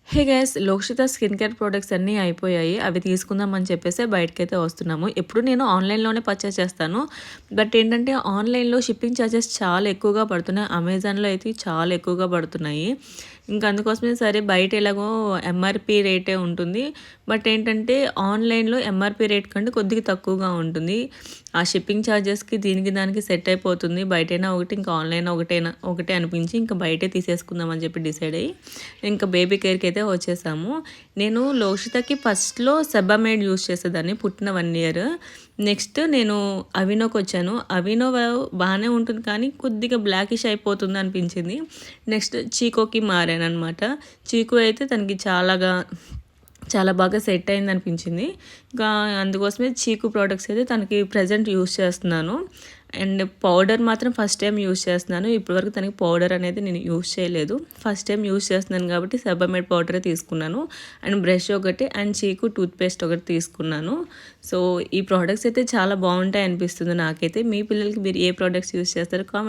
హే guys, Lokshitha skin care products అన్నీ అయిపోయాయి. అవి తీసుకుందామని చెప్పేసి బయటకైతే వస్తున్నాము. ఎప్పుడు నేను ఆన్లైన్‌లోనే పర్చేస్ చేస్తాను. బట్ ఏంటంటే ఆన్లైన్‌లో షిప్పింగ్ ఛార్జెస్ చాలా ఎక్కువగా పడుతున్నాయి. అమెజాన్‌లో అయితే చాలా ఎక్కువగా పడుతున్నాయి. ఇంకా అందుకోసమే సరే బయట ఎలాగో ఎంఆర్‌పీ రేటే ఉంటుంది. బట్ ఏంటంటే ఆన్లైన్‌లో ఎంఆర్‌పీ రేట్ కంటే కొద్దిగా తక్కువగా ఉంటుంది. ఆ షిప్పింగ్ ఛార్జెస్‌కి దీనికి దానికి సెట్ అయిపోతుంది. బయటైనా ఒకటి, ఇంకా ఆన్లైన్ ఒకటే అనిపించి ఇంకా బయటే తీసేసుకుందాం అని చెప్పి డిసైడ్ అయ్యి ఇంకా బేబీ కేర్‌కి అయితే వచ్చేసాము. నేను లోషితకి ఫస్ట్‌లో సెబామేడ్ యూజ్ చేసేదాన్ని పుట్టిన 1 ఇయర్. నెక్స్ట్ నేను అవినోకొచ్చాను. అవినో బానే ఉంటుంది కానీ కొద్దిగా బ్లాకిష్ అయిపోతుంది అనిపించింది. నెక్స్ట్ చీకోకి మారాననమాట. చీకు అయితే తనకి చాలా బాగా సెట్ అయింది అనిపించింది. ఇంకా అందుకోసమే చీకు ప్రోడక్ట్స్ అయితే తనకి ప్రెజెంట్ యూస్ చేస్తున్నాను. అండ్ పౌడర్ మాత్రం ఫస్ట్ టైం యూస్ చేస్తున్నాను. ఇప్పటివరకు తనకి పౌడర్ అనేది నేను యూస్ చేయలేదు. ఫస్ట్ టైం యూస్ చేస్తున్నాను కాబట్టి సెబామేడ్ పౌడరే తీసుకున్నాను. అండ్ బ్రష్ ఒకటి అండ్ చీకు టూత్పేస్ట్ ఒకటి తీసుకున్నాను. సో ఈ ప్రోడక్ట్స్ అయితే చాలా బాగుంటాయి అనిపిస్తుంది నాకైతే. మీ పిల్లలకి మీరు ఏ ప్రోడక్ట్స్ యూస్ చేస్తారో కామెంట్